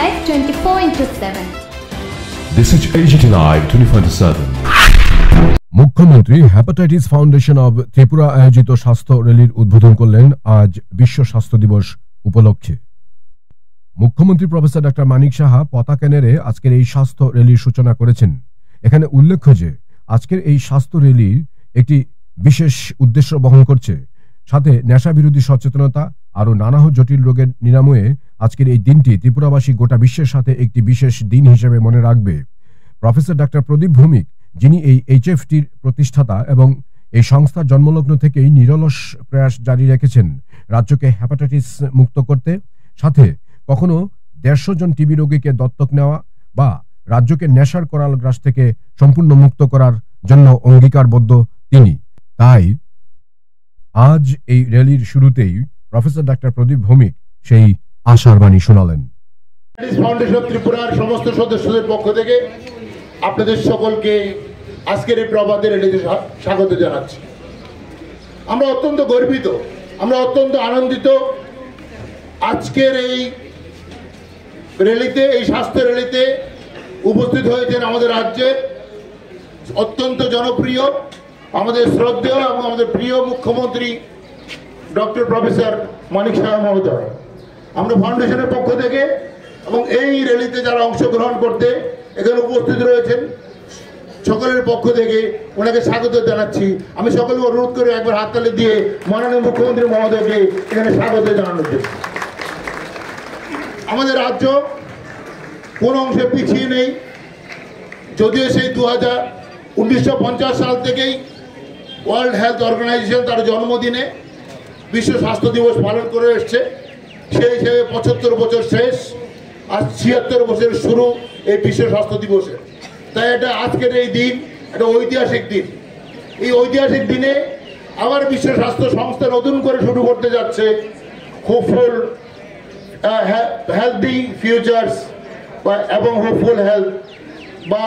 Live 24/7. This is AGT Live 24/7. মুখ্যমন্ত্রী hepatitis foundation of Tripura আয়োজিত স্বাস্থ্য র্যালির উদ্বোধন করলেন আজ বিশ্ব স্বাস্থ্য দিবস উপলক্ষে। মুখ্যমন্ত্রী প্রফেসর ডক্টর মানিক সাহা পতাকা নেড়ে আজকের এই স্বাস্থ্য র্যালির সূচনা করেছেন। এখানে উল্লেখ্য যে আজকের এই স্বাস্থ্য র্যালি একটি বিশেষ উদ্দেশ্য বহন করছে, সাথে নেশা বিরোধী সচেতনতা আরও নানা জটিল রোগের নিরাময়ে আজকের এই দিনটি ত্রিপুরাবাসী গোটা বিশ্বের সাথে একটি বিশেষ দিন হিসেবে মনে রাখবে। প্রফেসর ডক্টর প্রদীপ ভৌমিক, যিনি এই এইচএফটির প্রতিষ্ঠাতা এবং এই সংস্থার জন্মলগ্ন থেকেই নিরলস প্রয়াস জারি রেখেছেন রাজ্যকে হেপাটাইটিস মুক্ত করতে, সাথে কখনো 150 জন টিবি রোগীকে দত্তক নেওয়া বা রাজ্যকে নেশার করাল গ্রাস থেকে সম্পূর্ণ মুক্ত করার জন্য অঙ্গীকারবদ্ধ তিনি। তাই আজ এই র্যালির শুরুতেই প্রফেসর ডক্টর প্রদীপ ভৌমিক সেই আশার বাণী শোনালেন। ফাউন্ডেশন ত্রিপুরার সমস্ত সদস্যদের পক্ষ থেকে আপনাদের সকলকে আজকের এই প্রভাতে র্যালিতে স্বাগত জানাচ্ছি। আমরা অত্যন্ত গর্বিত, আমরা অত্যন্ত আনন্দিত। আজকের এই র্যালিতে, এই স্বাস্থ্য র্যালিতে উপস্থিত হয়েছেন আমাদের রাজ্যের অত্যন্ত জনপ্রিয়, আমাদের শ্রদ্ধেয় এবং আমাদের প্রিয় মুখ্যমন্ত্রী ডক্টর প্রফেসর মানিক সাহা মহোদয়। আমরা ফাউন্ডেশনের পক্ষ থেকে এবং এই র্যালিতে যারা অংশগ্রহণ করতে এখানে উপস্থিত রয়েছেন সকলের পক্ষ থেকে ওনাকে স্বাগত জানাচ্ছি। আমি সকলকে অনুরোধ করে একবার হাততালি দিয়ে মাননীয় মুখ্যমন্ত্রী মহোদয়কে এখানে স্বাগত জানানোর জন্য। আমাদের রাজ্য কোন অংশে পিছিয়ে নেই, যদিও সেই 1950 সাল থেকেই ওয়ার্ল্ড হেলথ অর্গানাইজেশন তার জন্মদিনে বিশ্ব স্বাস্থ্য দিবস পালন করে এসছে। সেই হিসেবে 75 বছর শেষ, আজ 76 বছরের শুরু এই বিশ্ব স্বাস্থ্য দিবসের। তাই এটা আজকের এই দিন একটা ঐতিহাসিক দিন। এই ঐতিহাসিক দিনে আবার বিশ্ব স্বাস্থ্য সংস্থা নতুন করে শুরু করতে যাচ্ছে হোপফুল হেলদি ফিউচার্স এবং হোপফুল হেলথ, বা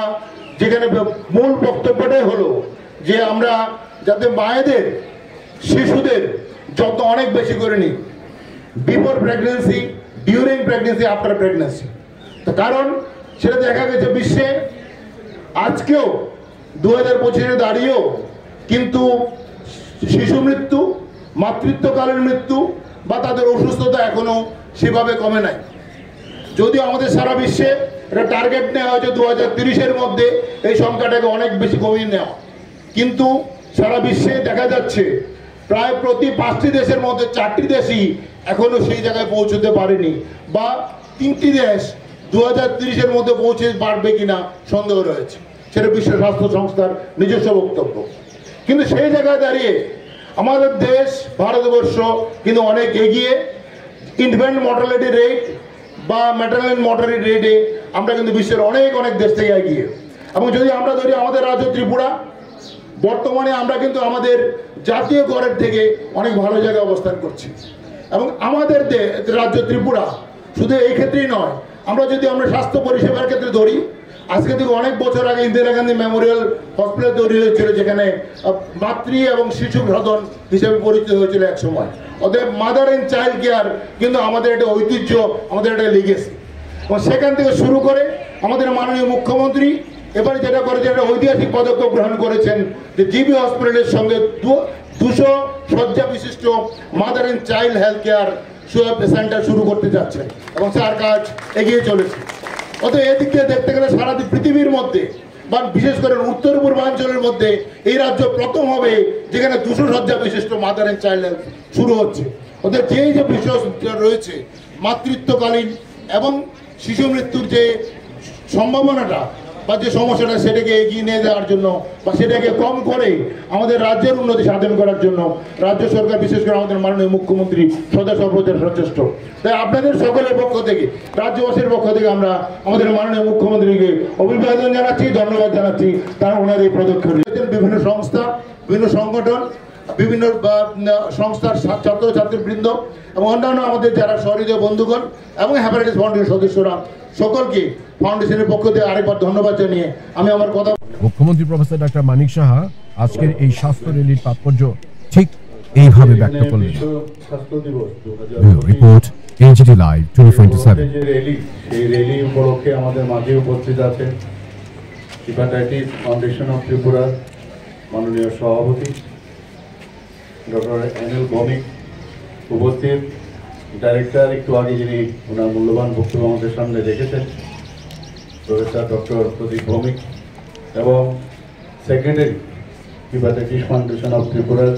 যেখানে মূল বক্তব্যটাই হলো যে আমরা যাতে মায়েদের শিশুদের যত্ন অনেক বেশি করে নিই, before pregnancy, during pregnancy, after pregnancy. তো কারণ সেটা দেখা গেছে বিশ্বে আজকেও 2025-এ দাঁড়িয়েও কিন্তু শিশু মৃত্যু, মাতৃত্বকালীন মৃত্যু বা তাদের অসুস্থতা এখনো সেভাবে কমে নাই। যদিও আমাদের সারা বিশ্বে এটা টার্গেট নেওয়া হয়েছে 2030-এর মধ্যে এই সংখ্যাটাকে অনেক বেশি কমিয়ে নেওয়া, কিন্তু সারা বিশ্বে দেখা যাচ্ছে প্রায় প্রতি 5টি দেশের মধ্যে 4টি দেশই এখনো সেই জায়গায় পৌঁছতে পারেনি, বা 3টি দেশ 2030-এর মধ্যে পৌঁছে পারবে কিনা সন্দেহ রয়েছে। সেটা বিশ্ব স্বাস্থ্য সংস্থার নিজস্ব বক্তব্য। কিন্তু সেই জায়গায় দাঁড়িয়ে আমাদের দেশ ভারতবর্ষ কিন্তু অনেক এগিয়ে। ইনফ্যান্ট মর্টালিটি রেট বা ম্যাটারনাল মর্টালিটি রেটে আমরা কিন্তু বিশ্বের অনেক দেশ থেকে এগিয়ে। এবং যদি আমরা ধরি আমাদের রাজ্য ত্রিপুরা, বর্তমানে আমরা কিন্তু আমাদের জাতীয় গড়ের থেকে অনেক ভালো জায়গায় অবস্থান করছি। এবং আমাদের রাজ্য ত্রিপুরা শুধু এই ক্ষেত্রেই নয়, আমরা স্বাস্থ্য পরিষেবার ক্ষেত্রে ধরি, আজকে থেকে অনেক বছর আগে ইন্দিরা গান্ধী মেমোরিয়াল হসপিটাল তৈরি হয়েছিল, যেখানে মাতৃ এবং শিশু সদন হিসেবে পরিচিত হয়েছিল এক সময়। অতএব মাদার এন্ড চাইল্ড কেয়ার কিন্তু আমাদের একটা ঐতিহ্য, আমাদের একটা লিগেসি। এবং সেখান থেকে শুরু করে আমাদের মাননীয় মুখ্যমন্ত্রী এবারে যেটা করেছেন, একটা ঐতিহাসিক পদক্ষেপ গ্রহণ করেছেন যে জিবি হসপিটালের সঙ্গে 200 শয্যা বিশিষ্ট mother and child health care centre শুরু করতে যাচ্ছেন এবং তার কাজ এগিয়ে চলেছে। অতএব এদিক দিয়ে দেখতে গেলে সারা পৃথিবীর মধ্যে বা বিশেষ করে উত্তর পূর্বাঞ্চলের মধ্যে এই রাজ্য প্রথম হবে যেখানে 200 শয্যা বিশিষ্ট মাদার এন্ড চাইল্ড হেলথ শুরু হচ্ছে। অতএব যে বিষয় রয়েছে মাতৃত্বকালীন এবং শিশু মৃত্যুর যে সম্ভাবনাটা বা যে সমস্যাটা, সেটাকে এগিয়ে নিয়ে যাওয়ার জন্য বা সেটাকে কম করে আমাদের রাজ্যের উন্নতি সাধন করার জন্য রাজ্য সরকার, বিশেষ করে আমাদের মাননীয় মুখ্যমন্ত্রী সদা সর্বদা সচেষ্ট। তাই আপনাদের সকলের পক্ষ থেকে, রাজ্যবাসীর পক্ষ থেকে আমরা আমাদের মাননীয় মুখ্যমন্ত্রীকে অভিবাদন জানাচ্ছি, ধন্যবাদ জানাচ্ছি। তারা ওনার এই পদক্ষেপ বিভিন্ন সংস্থা, বিভিন্ন সংগঠন, বিভিন্ন সংস্থার ছাত্রছাত্রীবৃন্দ এবং অন্যান্য আমাদের যারা সহৃদয় বন্ধুগণ এবং হেপাটাইটিস ফাউন্ডেশন সদস্যরা, সকলকে ফাউন্ডেশনের পক্ষ থেকে আরেকবার ধন্যবাদ জানিয়ে আমি আমার কথা। মুখ্যমন্ত্রী প্রফেসর ডক্টর মানিক সাহা আজকের এই স্বাস্থ্য র্যালির তাৎপর্য ঠিক এইভাবে ব্যক্ত করলেন। স্বাস্থ্য দিবস রিপোর্ট AGT Live 24/7 যে র্যালি, সেই র্যালি উপলক্ষে আমাদের মাঝে উপস্থিত আছে হেপাটাইটিস ফাউন্ডেশন অফ ত্রিপুরার মাননীয় সভাপতি ডক্টর অনিল ভৌমিক, উপস্থিত ডাইরেক্টর একটু আগে যিনি ওনার মূল্যবান বক্তব্য আমাদের সামনে রেখেছেন প্রফেসর ডক্টর প্রদীপ ভৌমিক, এবং সেক্রেটারি হেপাটাইটিস ফাউন্ডেশন অফ ত্রিপুরার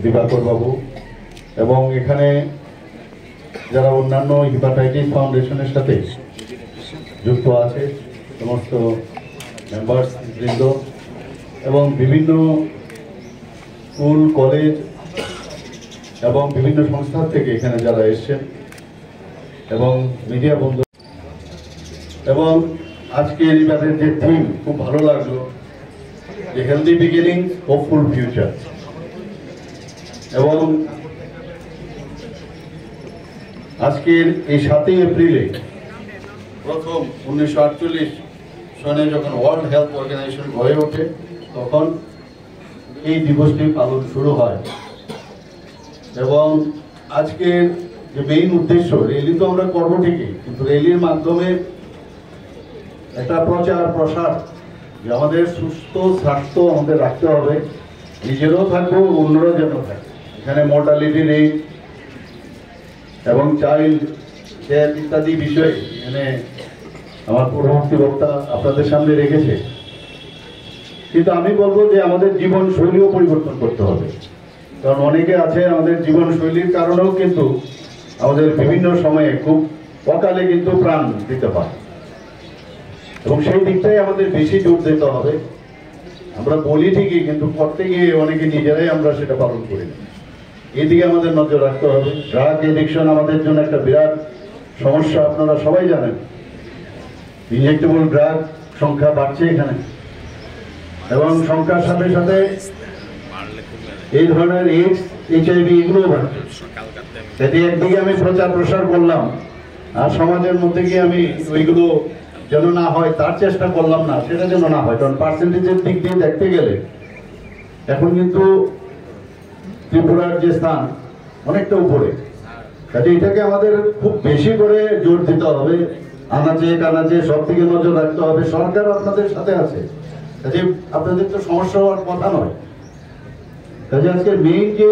দিবাকর বাবু, এবং এখানে যারা অন্যান্য হেপাটাইটিস ফাউন্ডেশনের সাথে যুক্ত আছে সমস্ত মেম্বার্স বৃন্দ, এবং বিভিন্ন স্কুল কলেজ এবং বিভিন্ন সংস্থা থেকে এখানে যারা এসছেন, এবং মিডিয়া বন্ধু, এবং আজকের ইভেন্টের যে থিম খুব ভালো লাগলো, যে হেলদি বিগিনিং হোপফুল ফিউচার। এবং আজকের এই 7 এপ্রিলে প্রথম 1948 সনে যখন ওয়ার্ল্ড হেলথ অর্গানাইজেশন গড়ে ওঠে, তখন এই দিবসটি পালন শুরু হয়। এবং আজকের যে মেইন উদ্দেশ্য, র্যালি তো আমরা করবো ঠিকই, কিন্তু র্যালির মাধ্যমে একটা প্রচার প্রসার, যে আমাদের সুস্থ স্বাস্থ্য আমাদের রাখতে হবে, নিজেরও থাকবো, অন্যরাও যেন থাকে। এখানে মর্টালিটি রেট এবং চাইল্ড ডেথ ইত্যাদি বিষয় এখানে আমার পূর্ববর্তী বক্তা আপনাদের সামনে রেখেছে। কিন্তু আমি বলবো যে আমাদের জীবন শৈলীও পরিবর্তন করতে হবে, কারণ অনেকে আছে আমাদের জীবন শৈলীর কারণেও কিন্তু আমাদের বিভিন্ন সময়ে খুব অকালে কিন্তু প্রাণ দিতে পারে, এবং সেই দিকটাই আমাদের বেশি জোর দিতে হবে। আমরা বলি ঠিকই, কিন্তু করতে গিয়ে অনেকে নিজেরাই আমরা সেটা পালন করি না। এদিকে আমাদের নজর রাখতে হবে। ড্রাগ এডিকশন আমাদের জন্য একটা বিরাট সমস্যা, আপনারা সবাই জানেন। ইনজেক্টেবল ড্রাগ সংখ্যা বাড়ছে এখানে, এবং সংখ্যার সাথে সাথে এই ধরনের এইডস, HIV এগুলোও বাড়ছে। যদি একদিকে আমি প্রচার প্রসার করলাম, আর সমাজের মধ্যে গিয়ে আমি ওইগুলো যেন না হয় তার চেষ্টা করলাম না, সেটা যেন না হয়। কারণ পার্সেন্টেজের দিক দিয়ে দেখতে গেলে এখন কিন্তু ত্রিপুরার যে স্থান অনেকটা উপরে, কাজে এটাকে আমাদের খুব বেশি করে জোর দিতে হবে। আনাচে কানাচে সব দিকে নজর রাখতে হবে। সরকার আপনাদের সাথে আছে, কাজে আপনাদের তো সমস্যা হওয়ার কথা নয়। কাজে আজকে মেইন যে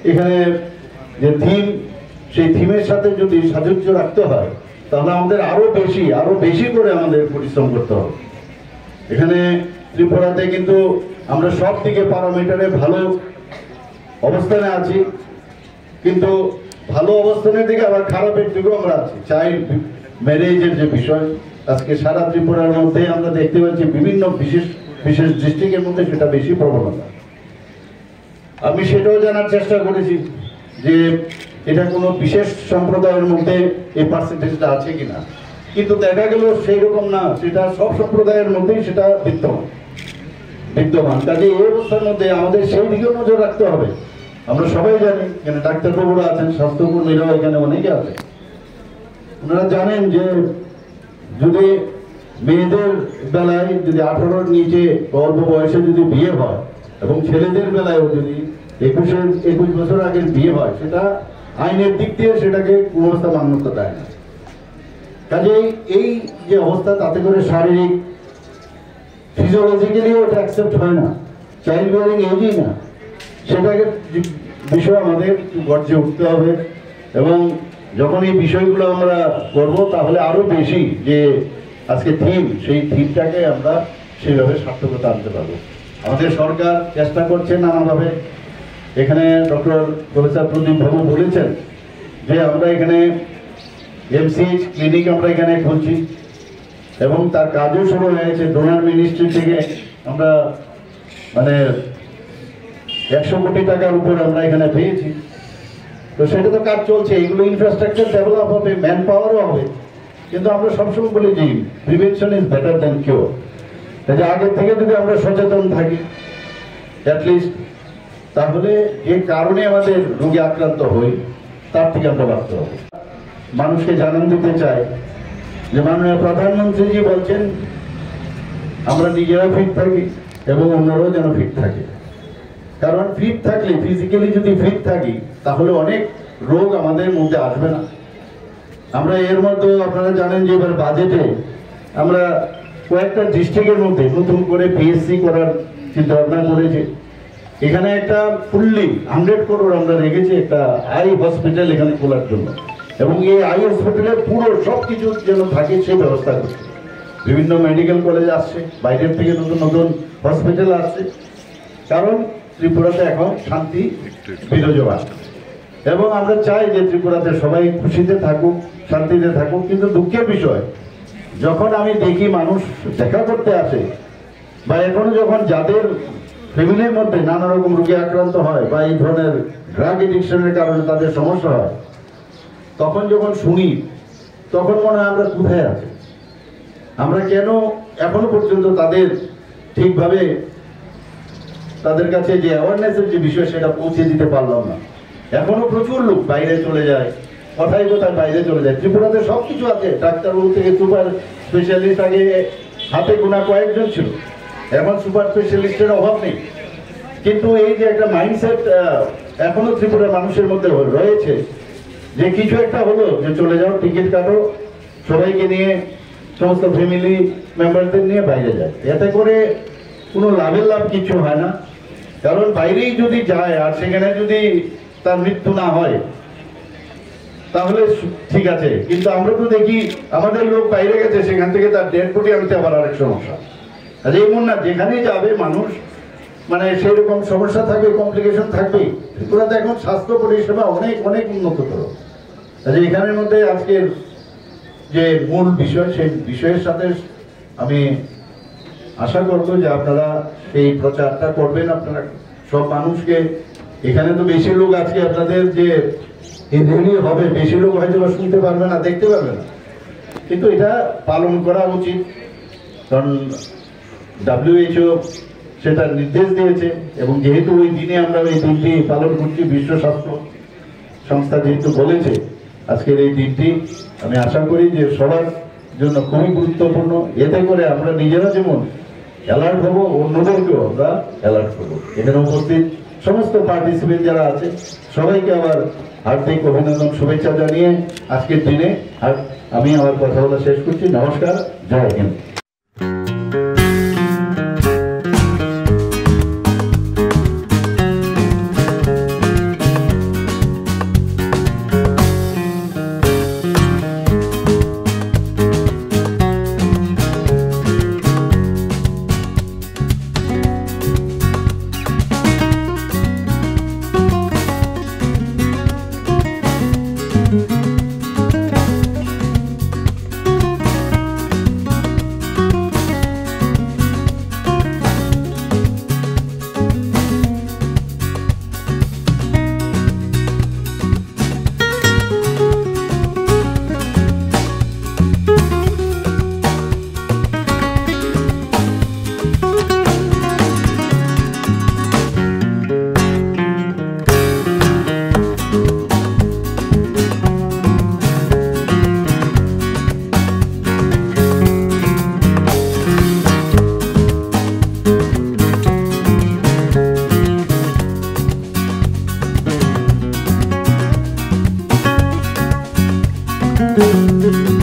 এখানে যে থিম, সেই থিমের সাথে যদি সাযুজ্য রাখতে হয়, তাহলে আমাদের আরো বেশি করে আমাদের পরিশ্রম করতে হবে। এখানে ত্রিপুরাতে কিন্তু আমরা সব দিকে প্যারামিটারে ভালো অবস্থানে আছি, কিন্তু ভালো অবস্থানের দিকে আবার খারাপের দিকেও আমরা আছি। চাইল্ড ম্যারেজের যে বিষয়, আজকে সারা ত্রিপুরার মধ্যে আমরা দেখতে পাচ্ছি বিভিন্ন বিশেষ ডিস্ট্রিক্টের মধ্যে সেটা বেশি প্রবণতা। আমি সেটাও জানার চেষ্টা করেছি যে এটা কোনো বিশেষ সম্প্রদায়ের মধ্যে এই পার্সেন্টেজটা আছে কিনা, কিন্তু দেখা গেল সেই রকম না, সেটা সব সম্প্রদায়ের মধ্যেই সেটা বিদ্যমান। কাজে এই অবস্থার মধ্যে আমাদের সেই দিকেও নজর রাখতে হবে। আমরা সবাই জানি, এখানে ডাক্তারবাবুরা আছেন, স্বাস্থ্যকর্মীরাও এখানে অনেকে আছে, ওনারা জানেন যে যদি মেয়েদের বেলায় যদি 18-র নিচে অল্প বয়সে যদি বিয়ে হয়, এবং ছেলেদের বেলায়ও যদি 21 বছর আগের বিয়ে হয়, সেটা আইনের দিক দিয়ে সেটাকে কোনো অবস্থা মান্যতা দেয় না। কাজেই এই যে অবস্থা, তাতে করে শারীরিক ফিজিওলজিক্যালিও এটা অ্যাকসেপ্ট হয় না, চাইল্ড বিয়ারিং এজই না, সেটাকে বিষয় আমাদের গর্জে উঠতে হবে। এবং যখন এই বিষয়গুলো আমরা করব, তাহলে আরো বেশি যে আজকে থিম, সেই থিমটাকে আমরা সেইভাবে সার্থকতা আনতে পারবো। আমাদের সরকার চেষ্টা করছে নানাভাবে। এখানে ডক্টর প্রফেসর প্রদীপ বাবু বলেছেন যে আমরা এখানে MCH ক্লিনিক আমরা এখানে খুলছি, এবং তার কাজও শুরু হয়েছে। ডোনার মিনিস্ট্রি থেকে আমরা মানে 100 কোটি টাকার উপর আমরা এখানে পেয়েছি। তো সেটা তো কাজ চলছে, এগুলো ইনফ্রাস্ট্রাকচার ডেভেলপ হবে, ম্যান পাওয়ারও হবে। কিন্তু আমরা সবসময় বলি যে prevention is better than cure. কাজে আগের থেকে যদি আমরা সচেতন থাকি অ্যাটলিস্ট, তাহলে যে কারণে আমাদের রোগে আক্রান্ত হই তার থেকে আমরা বাঁচতে হবে। মানুষকে জানান দিতে চাই যে মাননীয় প্রধানমন্ত্রীজি বলছেন আমরা নিজেরা ফিট থাকি এবং অন্যরাও যেন ফিট থাকে। কারণ ফিট থাকলে, ফিজিক্যালি যদি ফিট থাকি, তাহলে অনেক রোগ আমাদের মধ্যে আসবে না। আমরা এর মধ্যে আপনারা জানেন যে এবার বাজেটে আমরা কয়েকটা ডিস্ট্রিক্টের মধ্যে নতুন করে পিএসসি করার চিন্তা ভাবনা করেছি। এখানে একটা ফুললি 100 করোড় আমরা রেখেছি একটা আই হসপিটাল এখানে খোলার জন্য, এবং এই আই হসপিটালের পুরো সব কিছু যেন থাকে সেই ব্যবস্থা করছে। বিভিন্ন মেডিকেল কলেজ আসছে, বাইরের থেকে নতুন নতুন হসপিটাল আসছে, কারণ ত্রিপুরাতে এখন শান্তি বিরাজমান। এবং আমরা চাই যে ত্রিপুরাতে সবাই খুশিতে থাকুক, শান্তিতে থাকুক। কিন্তু দুঃখের বিষয়, যখন আমি দেখি মানুষ দেখা করতে আসে, বা এখনো যখন যাদের ফ্যামিলির মধ্যে নানা রকম রোগে আক্রান্ত হয় বা এই ধরনের ড্রাগ এডিকশনের কারণে তাদের সমস্যা হয়, তখন যখন শুনি তখন মনে হয় আমরা কোথায় আছি, আমরা কেন এখনো পর্যন্ত তাদের ঠিকভাবে তাদের কাছে যে অ্যাওয়ারনেসের যে বিষয় সেটা পৌঁছে দিতে পারলাম না। এখনো প্রচুর লোক বাইরে চলে যায়, কোথায় কোথায় বাইরে চলে যায়। ত্রিপুরাতে সব কিছু আছে, ডাক্তারবাবু থেকে সুপার স্পেশালিস্ট আগে হাতে গোনা কয়েকজন ছিল, এখন সুপার স্পেশালিস্টের অভাব নেই। কিন্তু এই যে একটা মাইন্ডসেট এখনো ত্রিপুরার মানুষের মধ্যে রয়েছে যে কিছু একটা হলো যে চলে যাও, টিকিট কাটো, সবাইকে নিয়ে সমস্ত ফ্যামিলি মেম্বারদের নিয়ে বাইরে যায়। এতে করে কোনো লাভের লাভ কিছু হয় না, কারণ বাইরেই যদি যায় আর সেখানে যদি তার মৃত্যু না হয় তাহলে ঠিক আছে। কিন্তু আমরা তো দেখি আমাদের লোক বাইরে গেছে, সেখান থেকে তার ডেড বডি আনতে আবার আরেক সমস্যা। আর এমন না যেখানেই যাবে মানুষ মানে সেই রকম সমস্যা থাকবে, কমপ্লিকেশন থাকবে। ত্রিপুরাতে এখন স্বাস্থ্য পরিষেবা অনেক অনেক উন্নততর। এখানের মধ্যে আজকের যে মূল বিষয়, সেই বিষয়ের সাথে আমি আশা করবো যে আপনারা এই প্রচারটা করবেন। আপনারা সব মানুষকে, এখানে তো বেশি লোক আজকে আপনাদের যে এই রেলি হবে, বেশি লোক হয়তো শুনতে পারবে না, দেখতে পারবে না, কিন্তু এটা পালন করা উচিত। কারণ WHO সেটা নির্দেশ দিয়েছে, এবং যেহেতু ওই দিনে আমরা এই দিনটি পালন করছি, বিশ্ব স্বাস্থ্য সংস্থা যেহেতু বলেছে আজকের এই দিনটি, আমি আশা করি যে সবার জন্য খুবই গুরুত্বপূর্ণ। এতে করে আমরা নিজেরা যেমন অ্যালার্ট হবো, অন্যদেরকেও আমরা অ্যালার্ট করবো। এখানে উপস্থিত সমস্ত পার্টিসিপেন্ট যারা আছে সবাইকে আবার হার্দিক অভিনন্দন, শুভেচ্ছা জানিয়ে আজকের দিনে আমি আমার কথা বলা শেষ করছি। নমস্কার, জয় হিন্দ। Thank you.